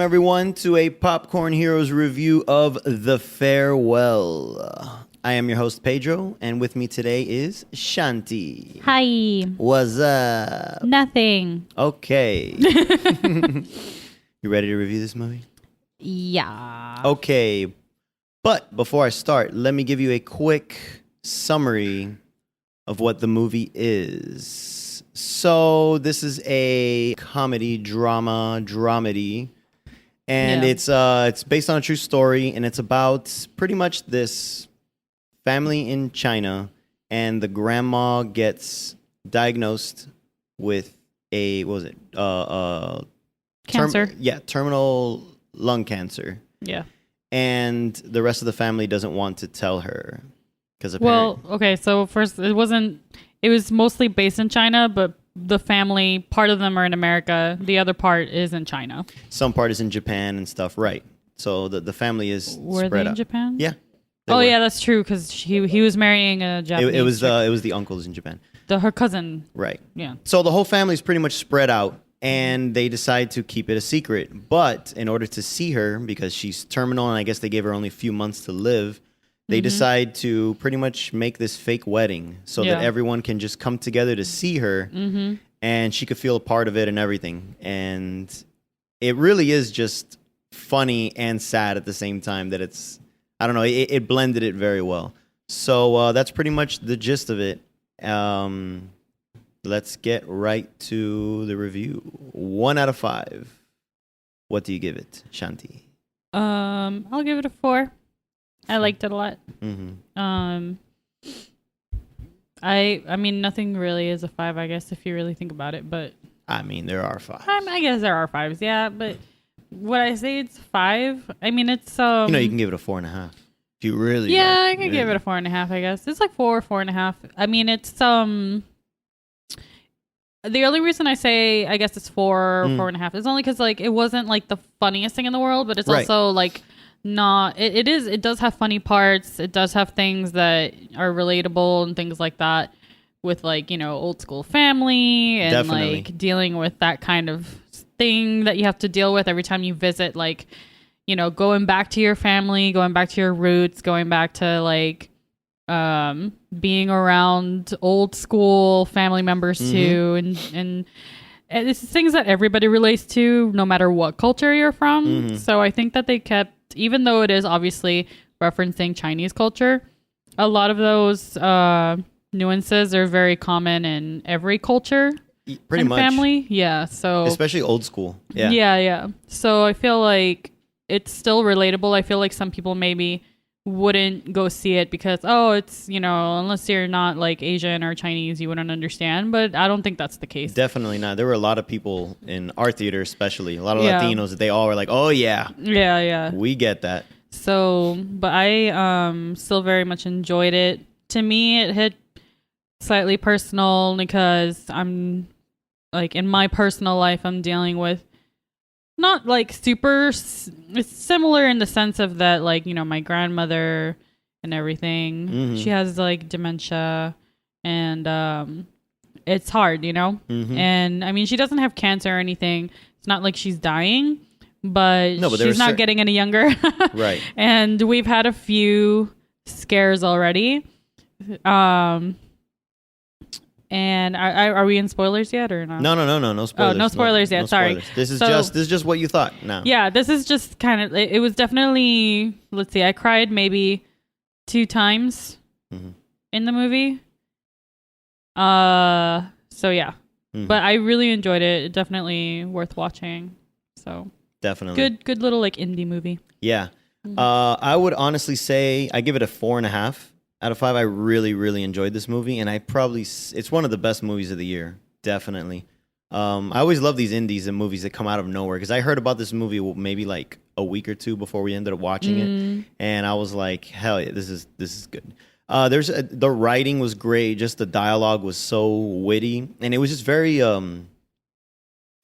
everyone, to a Popcorn Heroes review of The Farewell. I am your host, Pedro, and with me today is Shanti. Hi. What's up? Nothing. Okay. You ready to review this movie? Yeah. Okay. But before I start, let me give you a quick summary of what the movie is. So this is a dramedy, and it's based on a true story, and it's about pretty much this family in China, and the grandma gets diagnosed with Cancer. Terminal lung cancer. Yeah. And the rest of the family doesn't want to tell her because so first it was mostly based in China, but the family, part of them are in America, the other part is in China. Some part is in Japan and stuff, right? So the family is Were spread they in out. Japan? Yeah. Yeah, that's true because he was marrying a Japanese. It was the uncles in Japan. Her cousin. Right. Yeah. So the whole family is pretty much spread out, and they decide to keep it a secret. But in order to see her, because she's terminal, and I guess they gave her only a few months to live, they decide to pretty much make this fake wedding so that everyone can just come together to see her, and she could feel a part of it and everything. And it really is just funny and sad at the same time that it's, I don't know, it blended it very well. So that's pretty much the gist of it. Let's get right to the review. 1 out of 5. What do you give it, Shanti? I'll give it a 4. I liked it a lot. Mm-hmm. I mean, nothing really is a 5, I guess, if you really think about it. But I mean, there are 5. I guess there are 5s, yeah. But would I say it's 5? I mean, it's you can give it a 4.5. If you really, I can give it a 4.5. I guess it's like 4.5. I mean, it's the only reason I say I guess it's 4 or 4.5 is only because like it wasn't like the funniest thing in the world, but it's also like not. It does have funny parts. It does have things that are relatable and things like that with like old school family and Definitely. like dealing with that kind of thing that you have to deal with every time you visit, like going back to your family, going back to your roots, going back to like being around old school family members too, and it's things that everybody relates to no matter what culture you're from. So I think that they kept, even though it is obviously referencing Chinese culture, a lot of those nuances are very common in every culture. Pretty much. Family. Yeah. So especially old school. Yeah. Yeah. So I feel like it's still relatable. I feel like some people maybe wouldn't go see it because, it's, unless you're not like Asian or Chinese, you wouldn't understand. But I don't think that's the case. Definitely not. There were a lot of people in our theater, especially a lot of Latinos, that they all were like, oh yeah. Yeah. We get that. So, but I still very much enjoyed it. To me, it hit slightly personal because I'm like in my personal life, I'm dealing with not like it's similar in the sense of that, like, my grandmother and everything, she has like dementia and it's hard, and I mean, she doesn't have cancer or anything. It's not like she's dying, but she's not getting any younger. Right. And we've had a few scares already. And are we in spoilers yet or not? No spoilers. Oh, no spoilers yet. Sorry. This is just what you thought now. Yeah, this is just kind of. It was definitely. Let's see. I cried maybe 2 times in the movie. So yeah, but I really enjoyed it. Definitely worth watching. So definitely good little like indie movie. Yeah. I would honestly say I give it a 4.5 out of 5. I really, really enjoyed this movie, and it's one of the best movies of the year, definitely. I always love these indies and movies that come out of nowhere, because I heard about this movie maybe like a week or 2 before we ended up watching it, and I was like, hell yeah, this is good. The writing was great, just the dialogue was so witty, and it was just very, I don't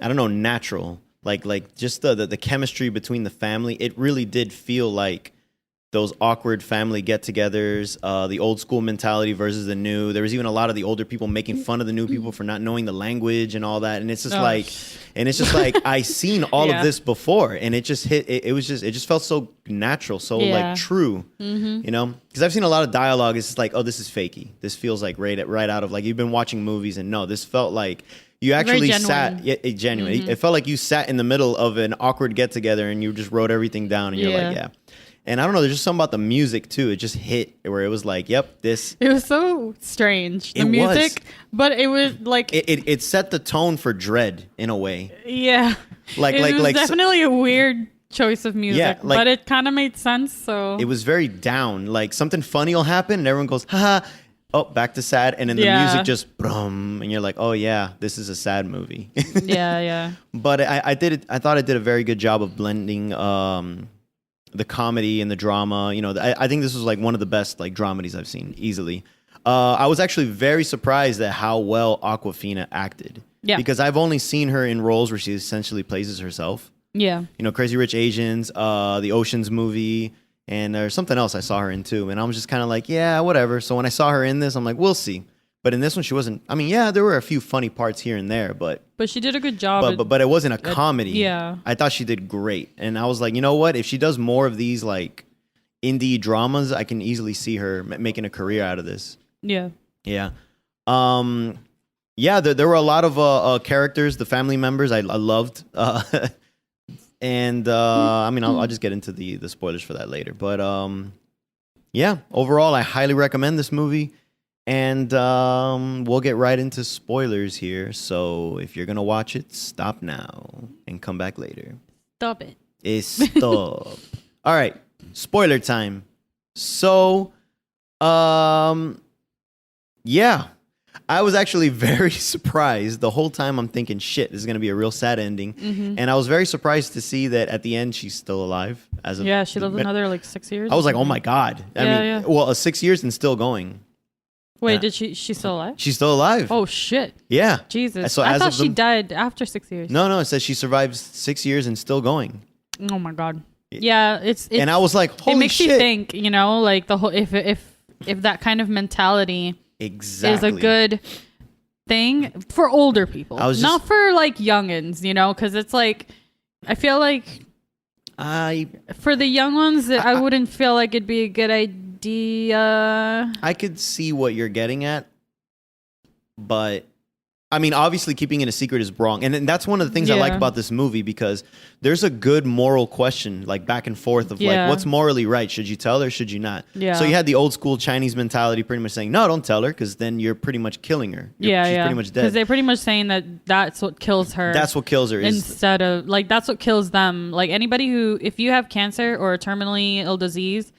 know, natural. Like just the chemistry between the family, it really did feel like those awkward family get-togethers, the old school mentality versus the new. There was even a lot of the older people making fun of the new people for not knowing the language and all that. And it's just I seen all of this before, and it just hit. It just felt so natural, so like true, you know. Because I've seen a lot of dialogue. It's just like, oh, this is fakey. This feels like right out of like you've been watching movies, and no, this felt like. You actually sat genuine. It felt like you sat in the middle of an awkward get together and you just wrote everything down and you're like, yeah. And I don't know, there's just something about the music too. It just hit where it was like, yep, this. It was so strange. The music, but it was like it set the tone for Dread in a way. Yeah, it was definitely a weird choice of music, but it kind of made sense. So it was very down. Like something funny will happen and everyone goes, haha. Oh, back to sad, and then the music just boom, and you're like, oh yeah, this is a sad movie. yeah. But I thought I did a very good job of blending the comedy and the drama. You know, I think this was like one of the best like dramedies I've seen easily. I was actually very surprised at how well Awkwafina acted. Yeah, because I've only seen her in roles where she essentially plays herself. Yeah, you know, Crazy Rich Asians, the Ocean's movie. And there's something else I saw her in too. And I was just kind of like, yeah, whatever. So when I saw her in this, I'm like, we'll see. But in this one, she wasn't. I mean, yeah, there were a few funny parts here and there, but she did a good job. But it wasn't a comedy. Yeah. I thought she did great. And I was like, you know what? If she does more of these like indie dramas, I can easily see her making a career out of this. Yeah. Yeah. Yeah, there were a lot of characters, the family members I loved. And I mean, I'll just get into the spoilers for that later. But yeah, overall, I highly recommend this movie. And we'll get right into spoilers here. So if you're going to watch it, stop now and come back later. Stop it. Stop. All right, spoiler time. So, yeah. I was actually very surprised. The whole time I'm thinking, shit, this is going to be a real sad ending. Mm-hmm. And I was very surprised to see that at the end, she's still alive. She lived another like 6 years. I was like, oh my God. I mean, 6 years and still going. Wait, did she's still alive? She's still alive. Oh, shit. Yeah. Jesus. So I thought she died after 6 years. No, it says she survived 6 years and still going. Oh my God. Yeah, it's and I was like, holy shit. It makes you think, you know, like the whole, if that kind of mentality is a good thing for older people, not for like youngins, you know, because it's like I feel like for the young ones, I wouldn't feel like it'd be a good idea. I could see what you're getting at, but I mean, obviously keeping it a secret is wrong. And that's one of the things I like about this movie, because there's a good moral question, like back and forth of like, what's morally right? Should you tell her? Should you not? Yeah. So you had the old school Chinese mentality pretty much saying, no, don't tell her, because then you're pretty much killing her. She's pretty much dead. Because they're pretty much saying that's what kills her. That's what kills her. Instead of, like, that's what kills them. Like anybody who, if you have cancer or a terminally ill disease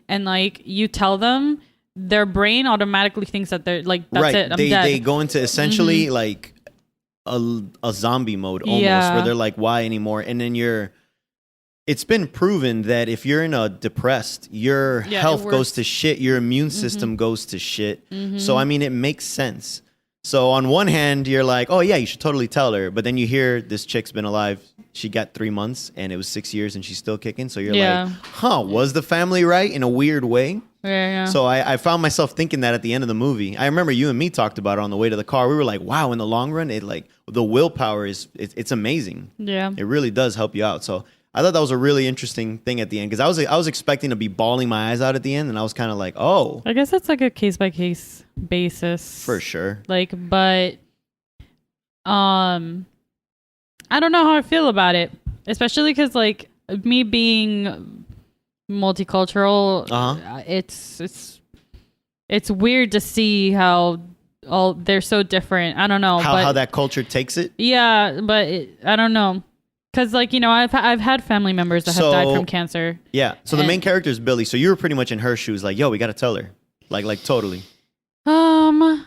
and like you tell them, their brain automatically thinks that they're like, that's it, I'm dead. They go into essentially like a zombie mode almost, where they're like, why anymore? And then it's been proven that if you're in a depressed, your health goes to shit, your immune system goes to shit. So I mean, it makes sense. So on one hand, you're like, oh yeah, you should totally tell her. But then you hear this chick's been alive. She got 3 months and it was 6 years and she's still kicking. So you're like, was the family right in a weird way? Yeah. So I found myself thinking that at the end of the movie. I remember you and me talked about it on the way to the car. We were like, wow, in the long run, it like the willpower it's amazing. Yeah. It really does help you out. So I thought that was a really interesting thing at the end, because I was expecting to be bawling my eyes out at the end, and I was kind of like, oh. I guess that's like a case by case basis. For sure. Like, but I don't know how I feel about it, especially because like me being multicultural, it's weird to see how all they're so different. I don't know how that culture takes it. Yeah, but I don't know. Because, like, you know, I've had family members that have died from cancer. Yeah. So the main character is Billy. So you were pretty much in her shoes, like, yo, we got to tell her. Like totally. I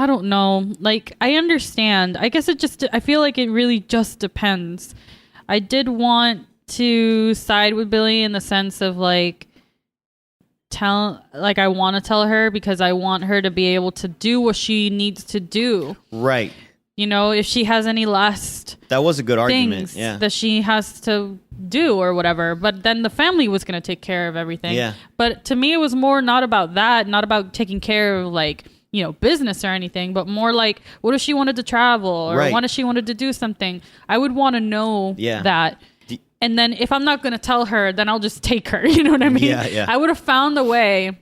don't know. Like, I understand. I guess I feel like it really just depends. I did want to side with Billy in the sense of, like, I want to tell her because I want her to be able to do what she needs to do. Right. you know, if she has any last That was a good argument. things Yeah. that she has to do or whatever. But then the family was going to take care of everything. Yeah. But to me, it was more not about that, not about taking care of like, you know, business or anything, but more like, what if she wanted to travel or Right. what if she wanted to do something? I would want to know that. And then if I'm not going to tell her, then I'll just take her. You know what I mean? Yeah, yeah. I would have found a way.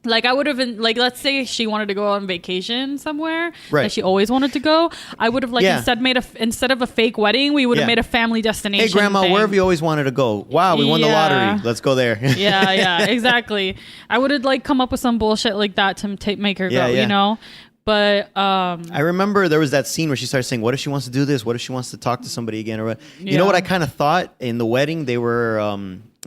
Like I would have been like, let's say she wanted to go on vacation somewhere Right. that she always wanted to go. I would have like Yeah. instead of a fake wedding, we would have Yeah. made a family destination. Hey, Grandma, thing. where have you always wanted to go? Wow, we won the lottery. Let's go there. Yeah, exactly. I would have like come up with some bullshit like that to make her go, Yeah. you know? But I remember there was that scene where she started saying, what if she wants to do this? What if she wants to talk to somebody again? Or what? You know what I kind of thought in the wedding? They were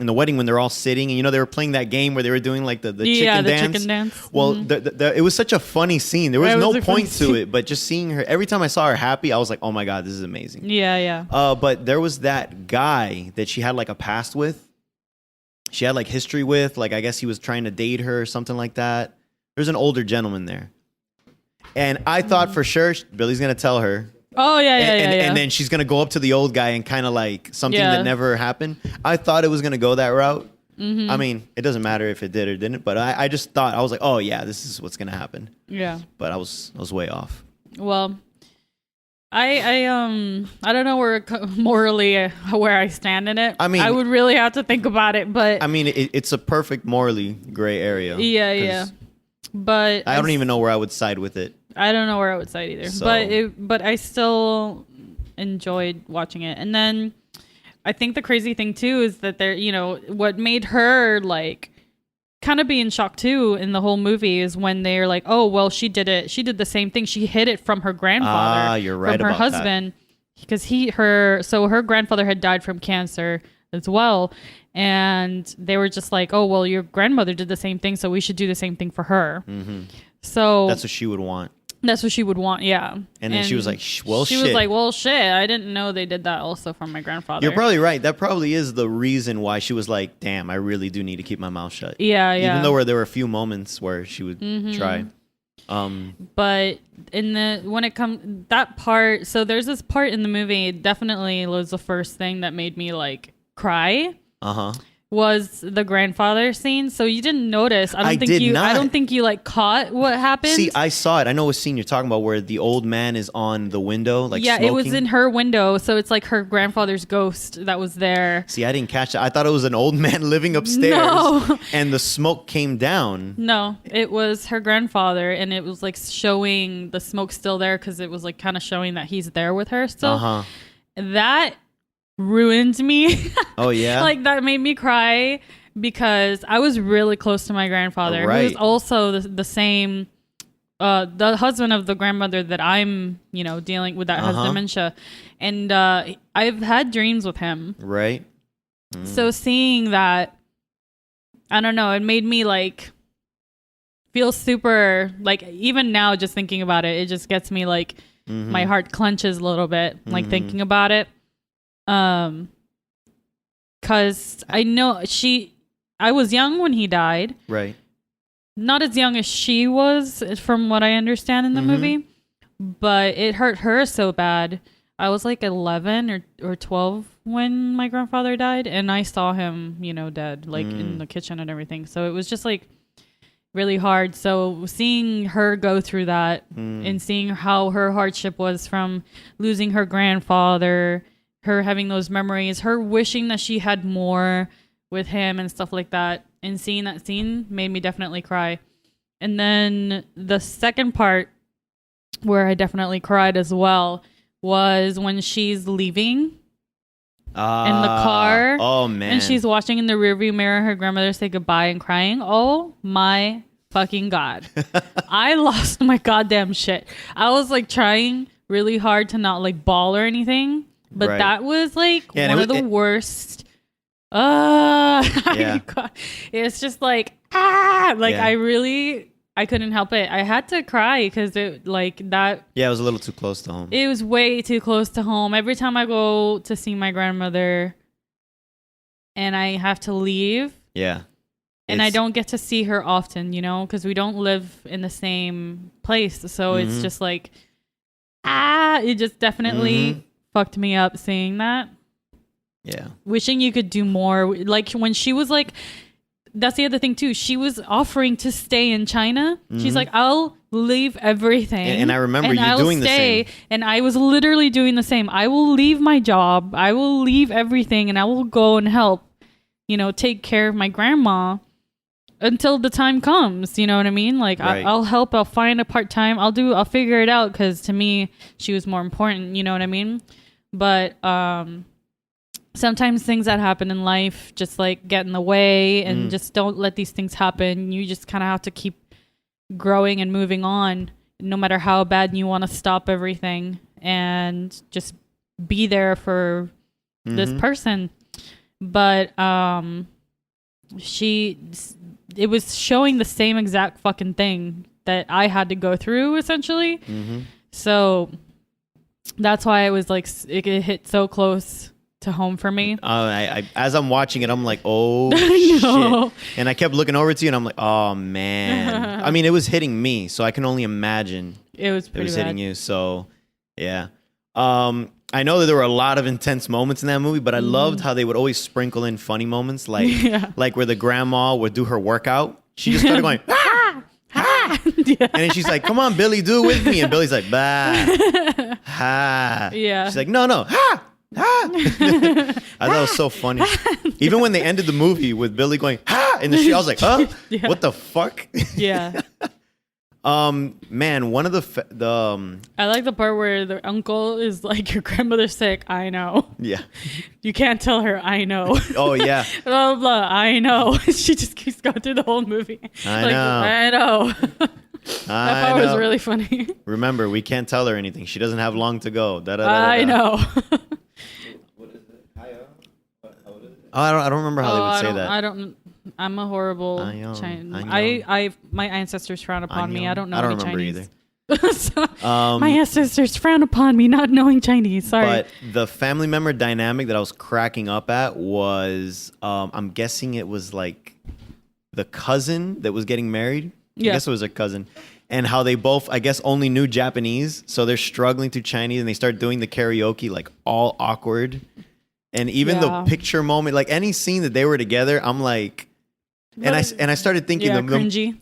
in the wedding when they're all sitting and, you know, they were playing that game where they were doing like the chicken dance. Chicken dance. Well, it was such a funny scene. There was no a point funny to it, but just seeing her, every time I saw her happy, I was like, oh my God, this is amazing. Yeah. But there was that guy that she had like a past with. She had like history with, like, I guess he was trying to date her or something like that. There's an older gentleman there. And I thought for sure Billy's going to tell her. Oh, yeah. And then she's going to go up to the old guy and kind of like something that never happened. I thought it was going to go that route. Mm-hmm. I mean, it doesn't matter if it did or didn't, but I just thought, I was like, oh yeah, this is what's going to happen. Yeah. But I was way off. Well, I don't know where morally where I stand in it. I mean, I would really have to think about it, but I mean, it's a perfect morally gray area. Yeah. But I don't even know where I would side with it. I don't know where I would side either. So. But I still enjoyed watching it. And then I think the crazy thing too is that there, you know, what made her like kind of be in shock too in the whole movie is when they're like, oh, well, she did it. She did the same thing. She hid it from her grandfather. Ah, you're right from her about husband, because her grandfather had died from cancer as well. And they were just like, oh, well, your grandmother did the same thing, so we should do the same thing for her. Mm-hmm. So that's what she would want. That's what she would want, yeah. And then she was like, well, shit. She was like, well, shit, I didn't know they did that also for my grandfather. You're probably right. That probably is the reason why she was like, damn, I really do need to keep my mouth shut. Yeah. Even though there were a few moments where she would try. But when it comes, that part, so there's this part in the movie, it definitely was the first thing that made me like cry. Uh-huh. Was the grandfather scene. So you didn't notice. I not. don't think you like caught what happened. See, I saw it. I know what scene you're talking about where the old man is on the window, like yeah, smoking. it was in her window, so it's like her grandfather's ghost that was there. See, I didn't catch it. I thought it was an old man living upstairs. No. And the smoke came down. No, it was her grandfather, and it was like showing the smoke still there because it was like kind of showing that he's there with her still. Uh-huh. That ruined me. Oh yeah. Like that made me cry because I was really close to my grandfather, Right. who is also the same the husband of the grandmother that I'm, you know, dealing with that has dementia. And I've had dreams with him. Right. So seeing that, I don't know, it made me like feel super, like even now just thinking about it, it just gets me like my heart clenches a little bit, like thinking about it. Cause I know I was young when he died. Right. Not as young as she was, from what I understand in the movie, but it hurt her so bad. I was like 11 or 12 when my grandfather died, and I saw him, you know, dead, like in the kitchen and everything. So it was just like really hard. So seeing her go through that and seeing how her hardship was from losing her grandfather, her having those memories, her wishing that she had more with him and stuff like that, and seeing that scene made me definitely cry. And then the second part where I definitely cried as well was when she's leaving in the car. Oh man. And she's watching in the rearview mirror her grandmother say goodbye and crying. Oh my fucking God. I lost my goddamn shit. I was like trying really hard to not like bawl or anything. But Right. that was like Yeah, one of the worst. Yeah. It's just like, like Yeah. I couldn't help it. I had to cry because it like that. Yeah, it was a little too close to home. It was way too close to home. Every time I go to see my grandmother and I have to leave. Yeah. And I don't get to see her often, you know, because we don't live in the same place. So it's just like, it just definitely fucked me up seeing that. Yeah. Wishing you could do more. Like when she was like, that's the other thing too. She was offering to stay in China. She's like, I'll leave everything. And I remember you doing the same. And I was literally doing the same. I will leave my job. I will leave everything and I will go and help, take care of my grandma until the time comes. You know what I mean? Like right. I'll help. I'll find a part-time. I'll figure it out. Cause to me, she was more important. You know what I mean? But, sometimes things that happen in life just like get in the way and just don't let these things happen. You just kind of have to keep growing and moving on no matter how bad you want to stop everything and just be there for this person. But it was showing the same exact fucking thing that I had to go through essentially. So that's why it was like it hit so close to home for me. I as I'm watching it, I'm like, oh shit. And I kept looking over to you and I'm like, oh man. I mean, it was hitting me, so I can only imagine it was hitting you. So yeah. I know that there were a lot of intense moments in that movie, but I loved how they would always sprinkle in funny moments, like like where the grandma would do her workout. She just started going, ah, ah. And then she's like, come on, Billy, do it with me. And Billy's like, bah, ha. Yeah. She's like, no, ha. I thought it was so funny. Even when they ended the movie with Billy going ha in the street, I was like, huh? What the fuck? Yeah. Man, one of the I like the part where the uncle is like, your grandmother's sick. I know. Yeah. You can't tell her I know. Oh yeah. Blah, blah, blah. I know. She just keeps going through the whole movie. I know. That part was really funny. Remember, we can't tell her anything. She doesn't have long to go. I know. Oh, I don't remember how they would say that. I'm a horrible Chinese. My ancestors frown upon me. I don't know any Chinese. Either. So, my ancestors frown upon me not knowing Chinese. Sorry. But the family member dynamic that I was cracking up at was, I'm guessing it was like the cousin that was getting married. Yeah. I guess it was a cousin. And how they both, I guess, only knew Japanese. So they're struggling through Chinese and they start doing the karaoke like all awkward. And even the picture moment, like any scene that they were together, I'm like, and I started thinking, cringy.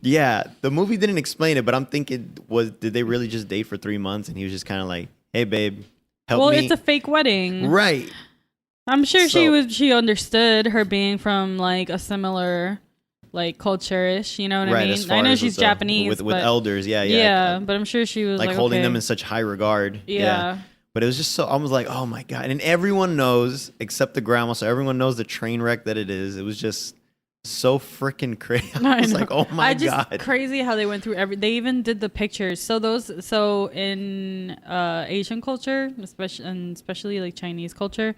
The movie didn't explain it, but I'm thinking, did they really just date for 3 months? And he was just kind of like, hey, babe, help me. Well, it's a fake wedding. Right. I'm sure she understood her being from like a similar like culture-ish, you know what I mean? I know she's Japanese. With elders, yeah. Yeah, but I'm sure she was like holding them in such high regard. Yeah. But it was just I was like, oh my God. And everyone knows, except the grandma, so everyone knows the train wreck that it is. It was just so freaking crazy. I was like, oh my God. Crazy how they went through they even did the pictures. So in Asian culture, especially like Chinese culture,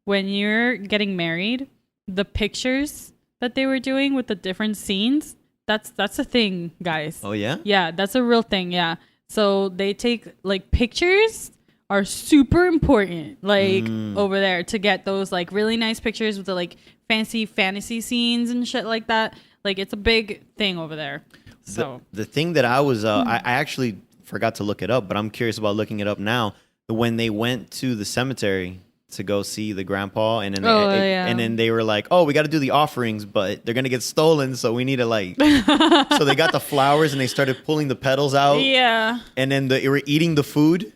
when you're getting married, the pictures that they were doing with the different scenes, that's a thing, guys. Oh yeah? Yeah, that's a real thing, yeah. So they take like pictures are super important, like over there, to get those like really nice pictures with the like fancy fantasy scenes and shit like that. Like it's a big thing over there. So the thing that I was I actually forgot to look it up, but I'm curious about looking it up now. When they went to the cemetery to go see the grandpa, and then and then they were like, oh, we got to do the offerings, but they're gonna get stolen, so we need to like so they got the flowers and they started pulling the petals out, and then they were eating the food.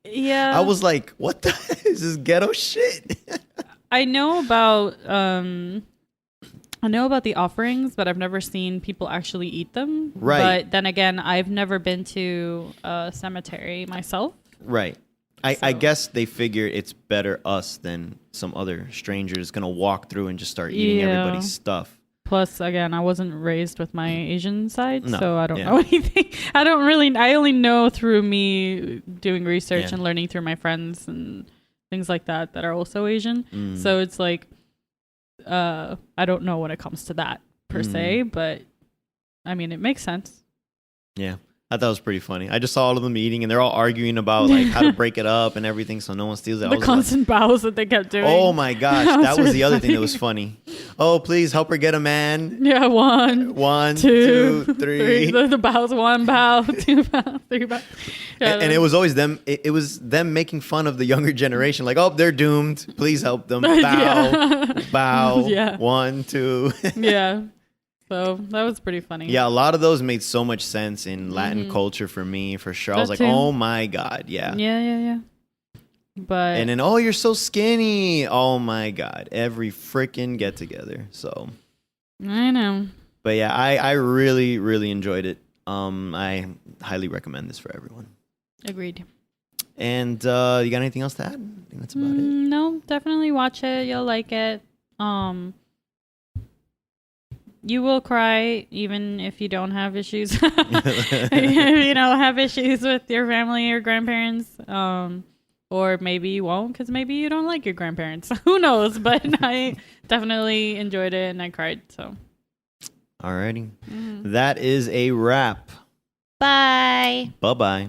Yeah, I was like, what the is this ghetto shit? I know about the offerings, but I've never seen people actually eat them. Right. But then again, I've never been to a cemetery myself. Right. I guess they figure it's better us than some other strangers gonna walk through and just start eating everybody's stuff. Plus, again, I wasn't raised with my Asian side, so I don't know anything. I only know through me doing research and learning through my friends and things like that are also Asian. So it's like, I don't know when it comes to that per se, but I mean, it makes sense. Yeah. I thought it was pretty funny. I just saw all of them eating, and they're all arguing about like how to break it up and everything, so no one steals it. The constant bows that they kept doing. Oh my gosh, that was the other thing that funny. was funny. Oh, please help her get a man. Yeah, one, Two, three. The bows, 1 bow, 2 bow, 3 bow. Yeah, And it was always them. It was them making fun of the younger generation. Like, oh, they're doomed. Please help them. Bow, Yeah. bow. Yeah. 1, 2. Yeah. So that was pretty funny. Yeah, a lot of those made so much sense in Latin culture for me, for sure. I was That like, too. oh my God, yeah. Yeah. But And then, oh, you're so skinny. Oh my God, every freaking get together. So, I know. but yeah, I really, really enjoyed it. I highly recommend this for everyone. Agreed. And you got anything else to add? I think that's about it. No, definitely watch it. You'll like it. You will cry even if you don't have issues. If you don't have issues with your family or grandparents. Or maybe you won't because maybe you don't like your grandparents. Who knows? But I definitely enjoyed it and I cried. So, Alrighty. That is a wrap. bye. Bye-bye.